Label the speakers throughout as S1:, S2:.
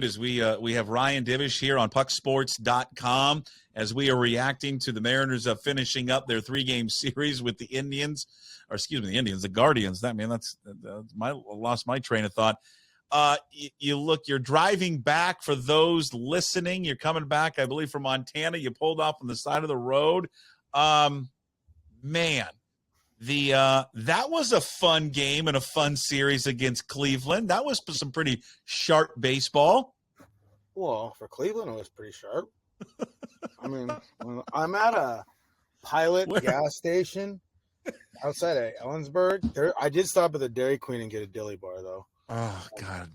S1: as we have Ryan Divish here on pucksports.com as we are reacting to the Mariners finishing up their 3-game series with the Indians, the Guardians. Lost my train of thought. You're driving back. For those listening, you're coming back, I believe, from Montana. You pulled off on the side of the road. Man, that was a fun game and a fun series against Cleveland. That was some pretty sharp baseball.
S2: Well, for Cleveland, it was pretty sharp. I mean, I'm at a Pilot gas station outside of Ellensburg. I did stop at the Dairy Queen and get a dilly bar, though.
S1: Oh, God.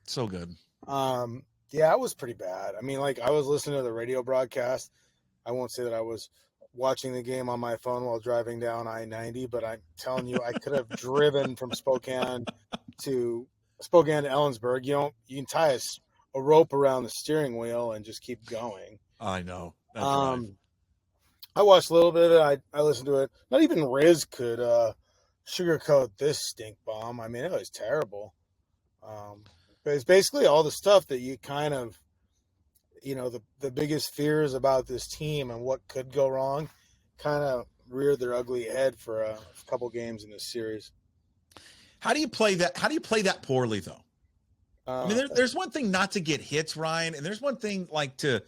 S1: So good.
S2: Yeah, it was pretty bad. I mean, like, I was listening to the radio broadcast. I won't say that I was watching the game on my phone while driving down I-90, but I'm telling you, I could have driven from Spokane to Ellensburg. You can tie a rope around the steering wheel and just keep going.
S1: I know. That's right.
S2: I watched a little bit of it. I listened to it. Not even Riz could sugarcoat this stink bomb. I mean, it was terrible. But it's basically all the stuff that you kind of, the biggest fears about this team and what could go wrong kind of reared their ugly head for a couple games in this series.
S1: How do you play that? How do you play that poorly, though? I mean, there's one thing not to get hits, Ryan, and there's one thing like to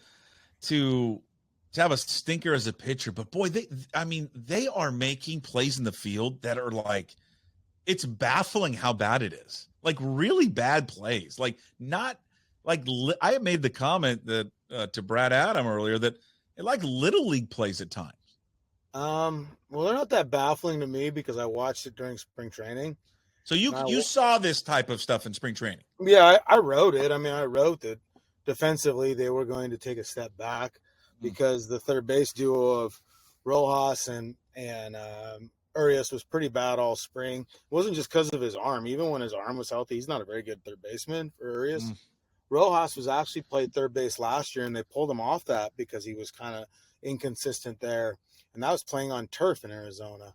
S1: have a stinker as a pitcher. But boy, they are making plays in the field that are like, it's baffling how bad it is. Like really bad plays. Like not like I made the comment that to Brad Adam earlier that it like little league plays at times.
S2: Well, they're not that baffling to me because I watched it during spring training.
S1: So you saw this type of stuff in spring training?
S2: Yeah, I wrote it. I mean, I wrote that defensively they were going to take a step back because the third base duo of Rojas and Urias was pretty bad all spring. It wasn't just because of his arm. Even when his arm was healthy, he's not a very good third baseman for Urias. Rojas was actually played third base last year, and they pulled him off that because he was kind of inconsistent there. And that was playing on turf in Arizona.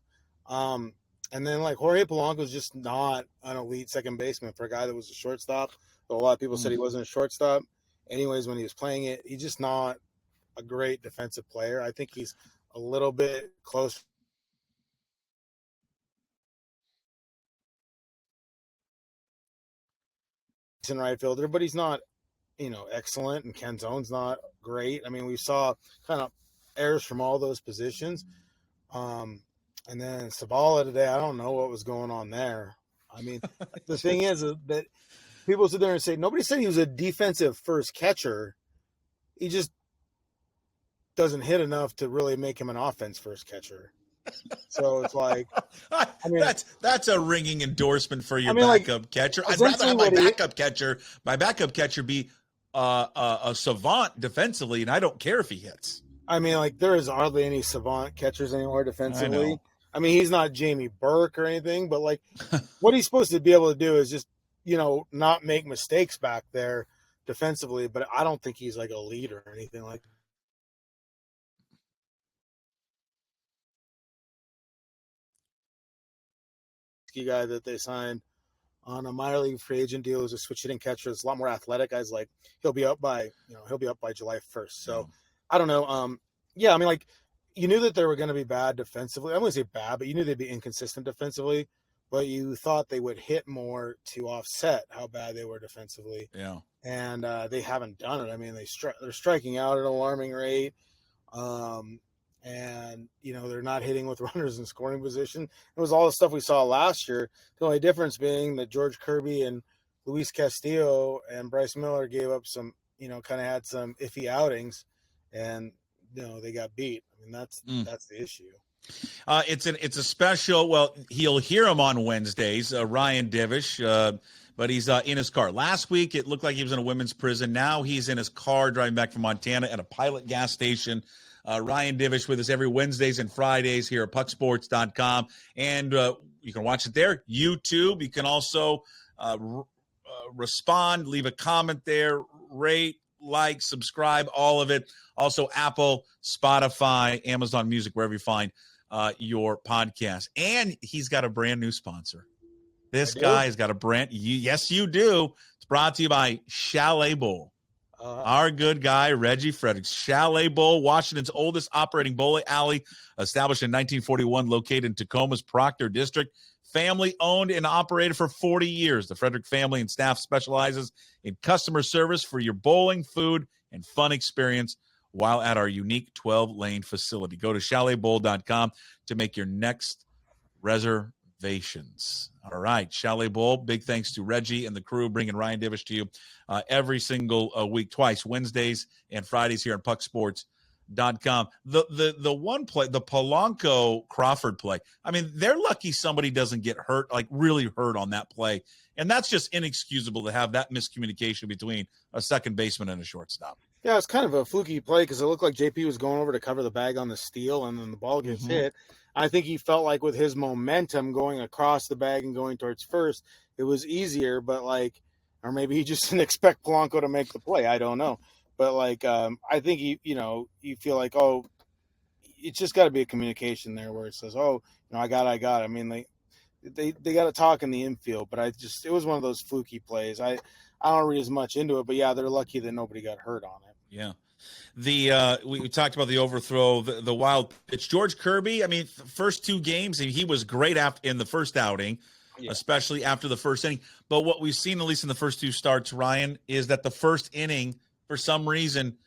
S2: And then, like, Jorge Polanco was just not an elite second baseman for a guy that was a shortstop. But a lot of people said he wasn't a shortstop. Anyways, when he was playing it, he's just not a great defensive player. I think he's a little bit close. In right fielder, but he's not, excellent. And Ken Zone's not great. I mean, we saw kind of errors from all those positions. And then Sabala today, I don't know what was going on there. I mean, the thing is that people sit there and say, nobody said he was a defensive first catcher. He just doesn't hit enough to really make him an offense first catcher. So it's like, I mean,
S1: that's a ringing endorsement for your backup catcher. I'd rather have my backup catcher be a savant defensively, and I don't care if he hits.
S2: I mean, like, there is hardly any savant catchers anymore defensively. I mean, he's not Jamie Burke or anything, but like what he's supposed to be able to do is just, not make mistakes back there defensively. But I don't think he's like a leader or anything like that. Guy that they signed on a minor league free agent deal is a switch hitting catcher. It's a lot more athletic. Guys like he'll be up by July 1st. So I don't know. Yeah, I mean, like, you knew that they were going to be bad defensively. I wouldn't say bad, but you knew they'd be inconsistent defensively. But you thought they would hit more to offset how bad they were defensively. Yeah, and they haven't done it. I mean, they're striking out at an alarming rate. And, they're not hitting with runners in scoring position. It was all the stuff we saw last year. The only difference being that George Kirby and Luis Castillo and Bryce Miller gave up some, kind of had some iffy outings, and, they got beat. I mean, that's the issue.
S1: It's a special. Well, he'll hear him on Wednesdays, Ryan Divish, but he's in his car. Last week, it looked like he was in a women's prison. Now he's in his car driving back from Montana at a Pilot gas station. Ryan Divish with us every Wednesdays and Fridays here at pucksports.com. And you can watch it there. YouTube. You can also respond, leave a comment there, rate, like, subscribe, all of it. Also, Apple, Spotify, Amazon Music, wherever you find your podcast. And he's got a brand new sponsor. This guy's got a brand. Yes, you do. It's brought to you by Chalet Bowl. Our good guy, Reggie Fredericks. Chalet Bowl, Washington's oldest operating bowling alley, established in 1941, located in Tacoma's Proctor District. Family owned and operated for 40 years. The Frederick family and staff specializes in customer service for your bowling, food, and fun experience while at our unique 12-lane facility. Go to chaletbowl.com to make your next reservations. All right, Chalet Bowl, big thanks to Reggie and the crew bringing Ryan Divish to you every single week, twice, Wednesdays and Fridays here on pucksports.com. The one play, the Polanco Crawford play, I mean, they're lucky somebody doesn't get hurt, like really hurt on that play. And that's just inexcusable to have that miscommunication between a second baseman and a shortstop.
S2: Yeah, it's kind of a fluky play because it looked like JP was going over to cover the bag on the steal, and then the ball gets hit. I think he felt like with his momentum going across the bag and going towards first, it was easier, but or maybe he just didn't expect Polanco to make the play. I don't know. But I think you feel like, oh, it's just got to be a communication there where it says, oh, I got it. I mean, they got to talk in the infield, but it was one of those fluky plays. I don't read as much into it, but yeah, they're lucky that nobody got hurt on it.
S1: Yeah. We talked about the overthrow, the wild pitch. George Kirby, I mean, first two games, he was great in the first outing, especially after the first inning. But what we've seen, at least in the first two starts, Ryan, is that the first inning, for some reason,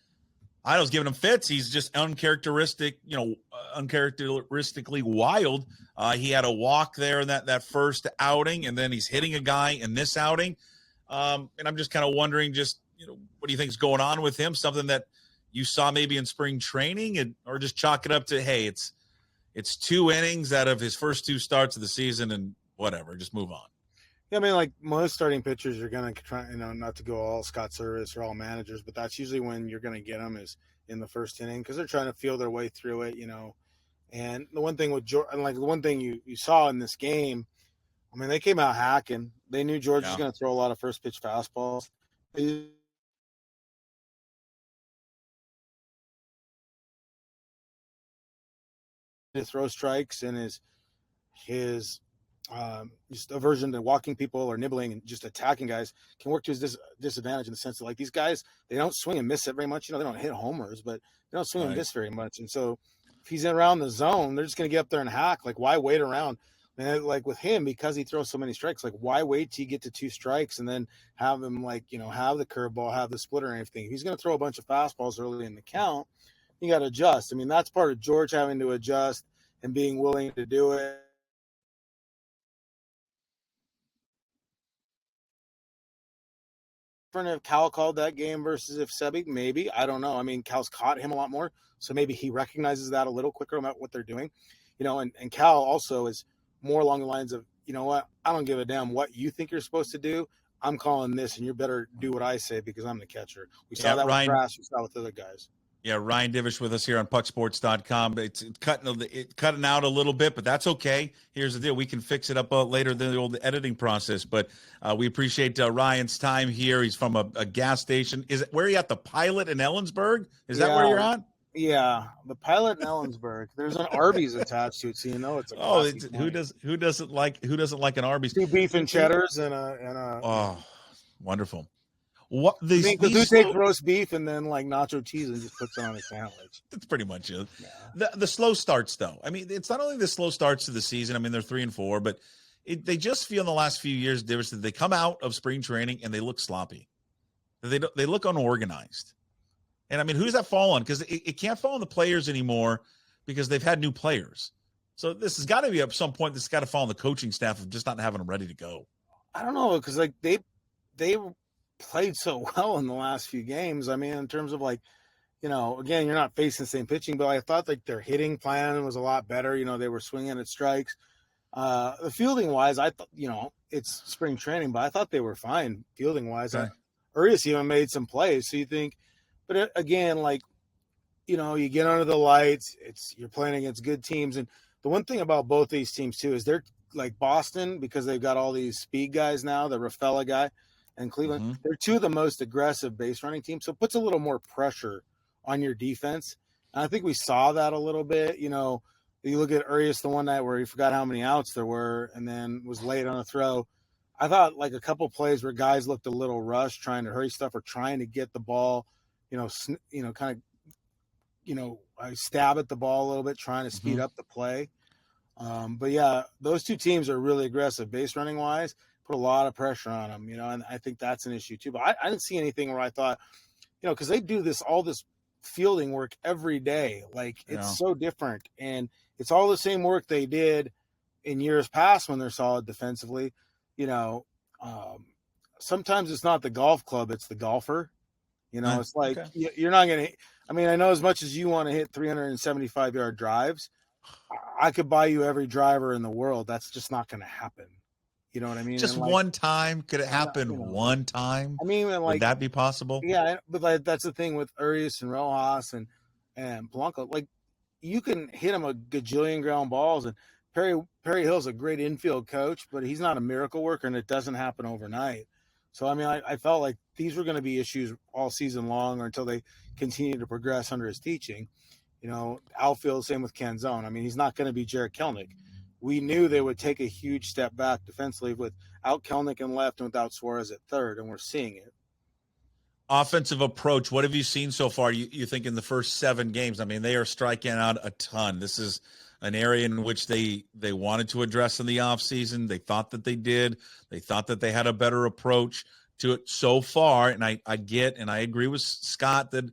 S1: I was giving him fits. He's just uncharacteristically wild. He had a walk there in that first outing, and then he's hitting a guy in this outing. And I'm just kind of wondering, what do you think is going on with him? Something that you saw maybe in spring training, or just chalk it up to, hey, it's two innings out of his first two starts of the season, and whatever, just move on.
S2: Yeah, I mean, like most starting pitchers, you're going to try, not to go all Scott Servais or all managers, but that's usually when you're going to get them is in the first inning because they're trying to feel their way through it, And the one thing with George, and the one thing you saw in this game, I mean, they came out hacking. They knew George was going to throw a lot of first pitch fastballs. To throw strikes and his just aversion to walking people or nibbling and just attacking guys can work to his disadvantage in the sense that these guys, they don't swing and miss it very much. They don't hit homers, but they don't swing and miss very much. And so if he's around the zone, they're just going to get up there and hack. Why wait around? And with him, because he throws so many strikes, why wait till you get to two strikes and then have him have the curveball, have the splitter and everything? If he's going to throw a bunch of fastballs early in the count, you got to adjust. I mean, that's part of George having to adjust and being willing to do it. If Cal called that game versus if Sebi, maybe. I don't know. I mean, Cal's caught him a lot more, so maybe he recognizes that a little quicker about what they're doing. And Cal also is more along the lines of, you know what, I don't give a damn what you think you're supposed to do. I'm calling this, and you better do what I say because I'm the catcher. We saw that with Grass. We saw with other guys.
S1: Yeah, Ryan Divish with us here on pucksports.com. It's cutting out a little bit, but that's okay. Here's the deal. We can fix it up later in the old editing process, but we appreciate Ryan's time here. He's from a gas station. Where are you at, the Pilot in Ellensburg? Is that where you're at?
S2: Yeah, the Pilot in Ellensburg. There's an Arby's attached to it, so it's a
S1: who doesn't like an Arby's?
S2: Two beef and cheddars and a
S1: oh, wonderful.
S2: What who takes roast beef and then nacho cheese and just puts it on a sandwich?
S1: That's pretty much it. Yeah. The slow starts, though. I mean, it's not only the slow starts to the season. I mean, they're 3-4, but they just feel in the last few years, Divish, that they come out of spring training and they look sloppy. They look unorganized. And I mean, who's that fall on? Because it can't fall on the players anymore because they've had new players. So this has got to be at some point. This has got to fall on the coaching staff of just not having them ready to go.
S2: I don't know, because they played so well in the last few games. I mean, in terms of again, you're not facing the same pitching, but I thought their hitting plan was a lot better. They were swinging at strikes. The fielding wise, I thought, it's spring training, but I thought they were fine fielding wise.
S1: Okay.
S2: Urias even made some plays. So you think, but again, you get under the lights, you're playing against good teams. And the one thing about both these teams too, is they're like Boston, because they've got all these speed guys now, the Rafaela guy, and Cleveland, they're two of the most aggressive base running teams. So it puts a little more pressure on your defense. And I think we saw that a little bit, You look at Urias the one night where he forgot how many outs there were and then was late on a throw. I thought like a couple plays where guys looked a little rushed, trying to hurry stuff or trying to get the ball, kind of, stab at the ball a little bit, trying to speed up the play. But yeah, those two teams are really aggressive base running wise, put a lot of pressure on them, and I think that's an issue too. But I didn't see anything where I thought, because they do all this fielding work every day. Like it's so different, and it's all the same work they did in years past when they're solid defensively. Sometimes it's not the golf club, it's the golfer. It's like you're not going to – I mean, I know as much as you want to hit 375-yard drives, I could buy you every driver in the world. That's just not going to happen. You know what I mean?
S1: Just one time? Could it happen one time?
S2: I mean,
S1: would that be possible?
S2: Yeah, but that's the thing with Urias and Rojas and Polanco. Like, you can hit him a gajillion ground balls, and Perry Hill's a great infield coach, but he's not a miracle worker, and it doesn't happen overnight. So, I mean, I felt like these were going to be issues all season long or until they continue to progress under his teaching. Outfield, same with Canzone. I mean, he's not going to be Jarred Kelenic. We knew they would take a huge step back defensively without Kelenic in left and without Suarez at third, and we're seeing it.
S1: Offensive approach, what have you seen so far, you think, in the first 7 games? I mean, they are striking out a ton. This is an area in which they wanted to address in the offseason. They thought that they did. They thought that they had a better approach to it so far. And I get and I agree with Scott that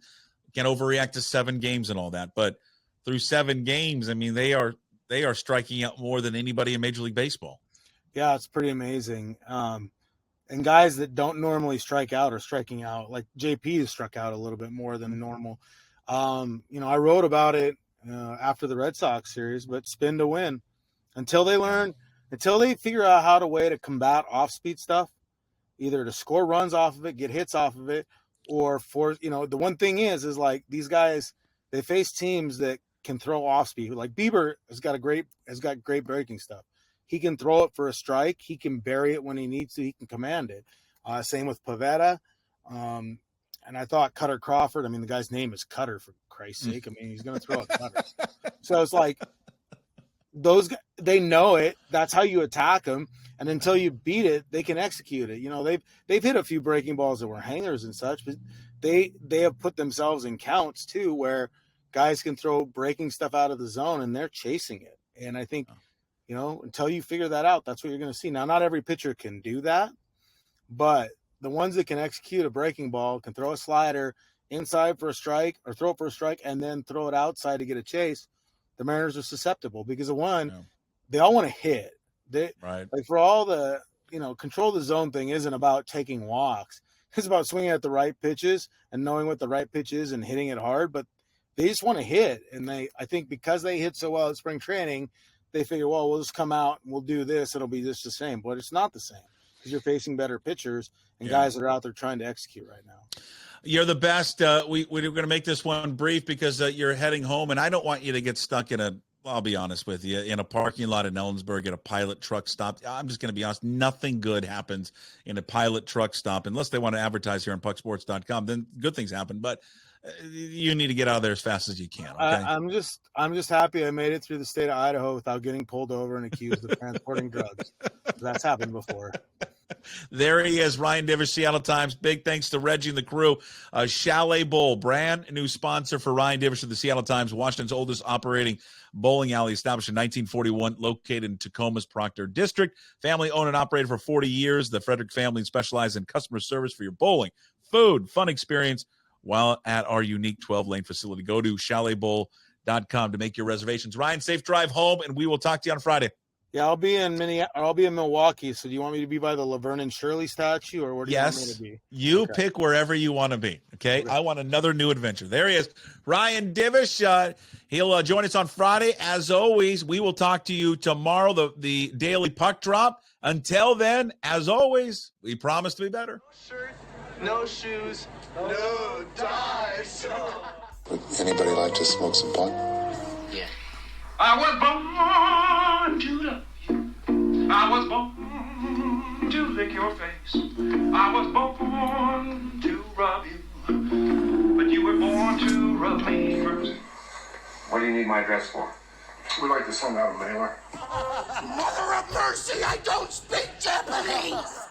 S1: can't overreact to 7 games and all that. But through 7 games, I mean, they are striking out more than anybody in Major League Baseball. Yeah,
S2: it's pretty amazing. And guys that don't normally strike out are striking out. Like JP has struck out a little bit more than normal. I wrote about it after the Red Sox series, but spin to win. Until they figure out how to combat off-speed stuff, either to score runs off of it, get hits off of it, or the one thing is like these guys, they face teams that can throw off speed. Like Bieber has got great breaking stuff. He can throw it for a strike. He can bury it when he needs to. He can command it. Same with Pivetta. And I thought Cutter Crawford, I mean, the guy's name is Cutter, for Christ's sake. I mean, he's going to throw a cutter. So it's like those guys, they know it. That's how you attack them. And until you beat it, they can execute it. They've hit a few breaking balls that were hangers and such, but they have put themselves in counts too, where guys can throw breaking stuff out of the zone and they're chasing it. And I think, until you figure that out, that's what you're going to see. Now, not every pitcher can do that, but the ones that can execute a breaking ball, can throw a slider inside for a strike or throw it for a strike and then throw it outside to get a chase, the Mariners are susceptible because of they all want to hit. Like for all the, control the zone thing isn't about taking walks. It's about swinging at the right pitches and knowing what the right pitch is and hitting it hard. But they just want to hit. And I think because they hit so well at spring training, they figure, well, we'll just come out and we'll do this. It'll be just the same. But it's not the same because you're facing better pitchers and guys that are out there trying to execute right now.
S1: You're the best. We're going to make this one brief because you're heading home, and I don't want you to get stuck I'll be honest with you, in a parking lot in Ellensburg at a pilot truck stop. I'm just going to be honest. Nothing good happens in a pilot truck stop unless they want to advertise here on pucksports.com. Then good things happen, but you need to get out of there as fast as you can. Okay?
S2: I'm just happy I made it through the state of Idaho without getting pulled over and accused of transporting drugs. That's happened before.
S1: There he is, Ryan Divish, Seattle Times. Big thanks to Reggie and the crew. Chalet Bowl, brand new sponsor for Ryan Divish of the Seattle Times, Washington's oldest operating bowling alley, established in 1941, located in Tacoma's Proctor District. Family owned and operated for 40 years. The Frederick family specializes in customer service for your bowling, food, fun experience while at our unique 12-lane facility. Go to chaletbowl.com to make your reservations. Ryan, safe drive home, and we will talk to you on Friday.
S2: Yeah, I'll be in Milwaukee. So do you want me to be by the Laverne and Shirley statue, or where do you want me to be?
S1: You pick wherever you want to be. Okay? I want another new adventure. There he is, Ryan Divish. He'll join us on Friday. As always, we will talk to you tomorrow, the daily puck drop. Until then, as always, we promise to be better.
S3: No shirt, no shoes, no ties.
S4: Would anybody like to smoke some pot?
S3: Yeah.
S5: I was born to love you. I was born to lick your face. I was born to rub you. But you were born to rub me first.
S4: What do you need my address for?
S6: We like to send out a mailer.
S7: Mother of mercy, I don't speak Japanese!